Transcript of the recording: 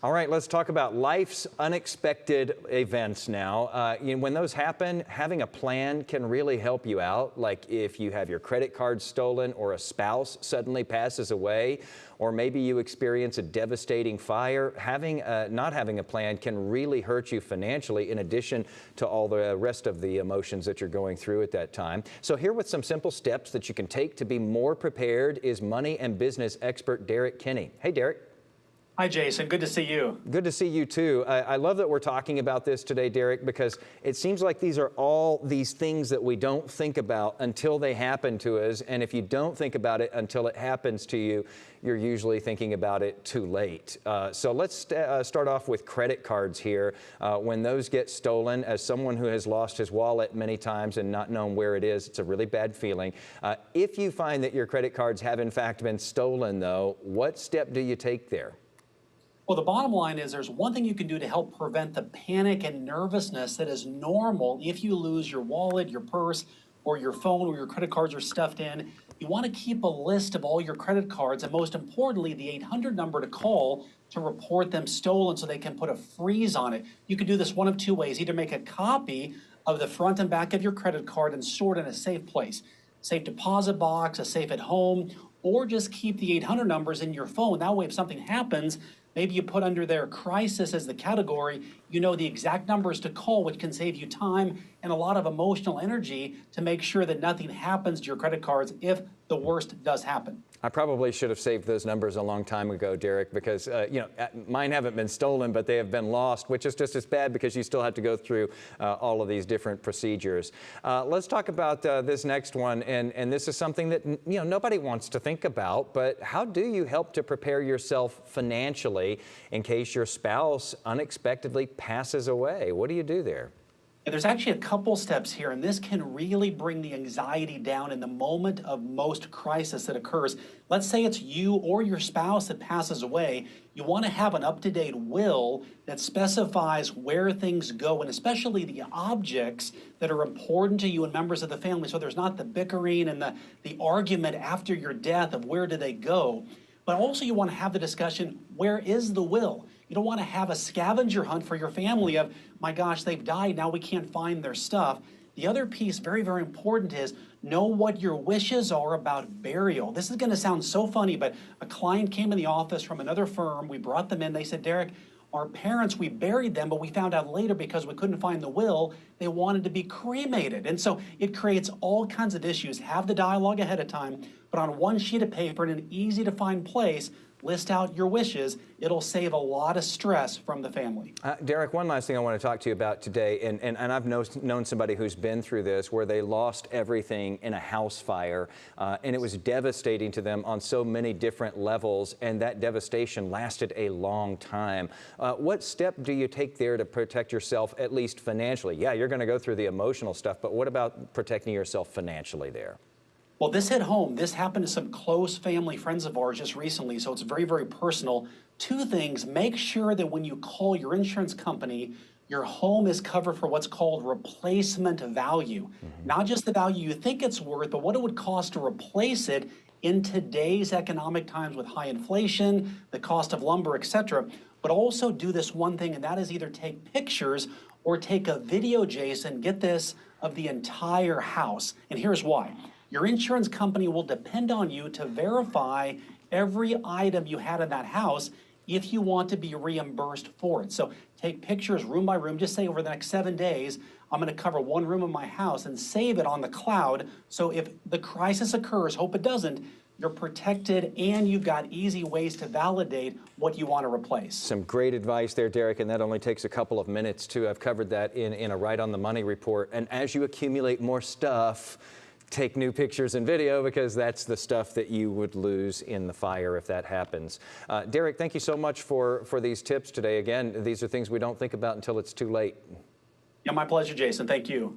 All right, let's talk about life's unexpected events now. When those happen, having a plan can really help you out. Like if you have your credit card stolen or a spouse suddenly passes away, or maybe you experience a devastating fire, not having a plan can really hurt you financially in addition to all the rest of the emotions that you're going through at that time. So here with some simple steps that you can take to be more prepared is money and business expert Derek Kinney. Hey, Derek. Hi, Jason. Good to see you. Good to see you, too. I love that we're talking about this today, Derek, because it seems like these are all these things that we don't think about until they happen to us. And if you don't think about it until it happens to you, you're usually thinking about it too late. So let's start off with credit cards here. When those get stolen, as someone who has lost his wallet many times and not known where it is, it's a really bad feeling. If you find that your credit cards have in fact been stolen, though, what step do you take there? Well, the bottom line is there's one thing you can do to help prevent the panic and nervousness that is normal if you lose your wallet, your purse, or your phone or your credit cards are stuffed in. You want to keep a list of all your credit cards and most importantly, the 800 number to call to report them stolen so they can put a freeze on it. You can do this one of two ways. Either make a copy of the front and back of your credit card and store it in a safe place. Safe deposit box, a safe at home, or just keep the 800 numbers in your phone. That way, if something happens, maybe you put under there crisis as the category, you know the exact numbers to call, which can save you time and a lot of emotional energy to make sure that nothing happens to your credit cards if the worst does happen. I probably should have saved those numbers a long time ago, Derek, because mine haven't been stolen, but they have been lost, which is just as bad because you still have to go through all of these different procedures. Let's talk about this next one, and this is something that nobody wants to think about, but how do you help to prepare yourself financially in case your spouse unexpectedly passes away? What do you do there? And there's actually a couple steps here, and this can really bring the anxiety down in the moment of most crisis that occurs. Let's say it's you or your spouse that passes away. You want to have an up-to-date will that specifies where things go, and especially the objects that are important to you and members of the family, so there's not the bickering and the argument after your death of where do they go. But also you want to have the discussion, where is the will? You don't want to have a scavenger hunt for your family of, my gosh, they've died, now we can't find their stuff. The other piece, very, very important, is know what your wishes are about burial. This is going to sound so funny, but a client came in the office from another firm. We brought them in. They said, Derek, our parents, we buried them, but we found out later because we couldn't find the will, they wanted to be cremated. And so it creates all kinds of issues. Have the dialogue ahead of time, but on one sheet of paper in an easy to find place, list out your wishes. It'll save a lot of stress from the family. Derek, one last thing I want to talk to you about today, and I've known somebody who's been through this where they lost everything in a house fire, and it was devastating to them on so many different levels, and that devastation lasted a long time. What step do you take there to protect yourself, at least financially? Yeah, you're going to go through the emotional stuff, but what about protecting yourself financially there? Well, this hit home. This happened to some close family friends of ours just recently, so it's very, very personal. Two things: make sure that when you call your insurance company, your home is covered for what's called replacement value. Not just the value you think it's worth, but what it would cost to replace it in today's economic times with high inflation, the cost of lumber, etc. But also do this one thing, and that is either take pictures or take a video, Jason, get this, of the entire house. And here's why. Your insurance company will depend on you to verify every item you had in that house if you want to be reimbursed for it. So take pictures room by room. Just say over the next 7 days, I'm going to cover one room of my house and save it on the cloud. So if the crisis occurs, hope it doesn't, you're protected and you've got easy ways to validate what you want to replace. Some great advice there, Derek, and that only takes a couple of minutes too. I've covered that in a Right on the Money report. And as you accumulate more stuff, take new pictures and video, because that's the stuff that you would lose in the fire if that happens. Derek, thank you so much for these tips today. Again, these are things we don't think about until it's too late. Yeah, my pleasure, Jason. Thank you.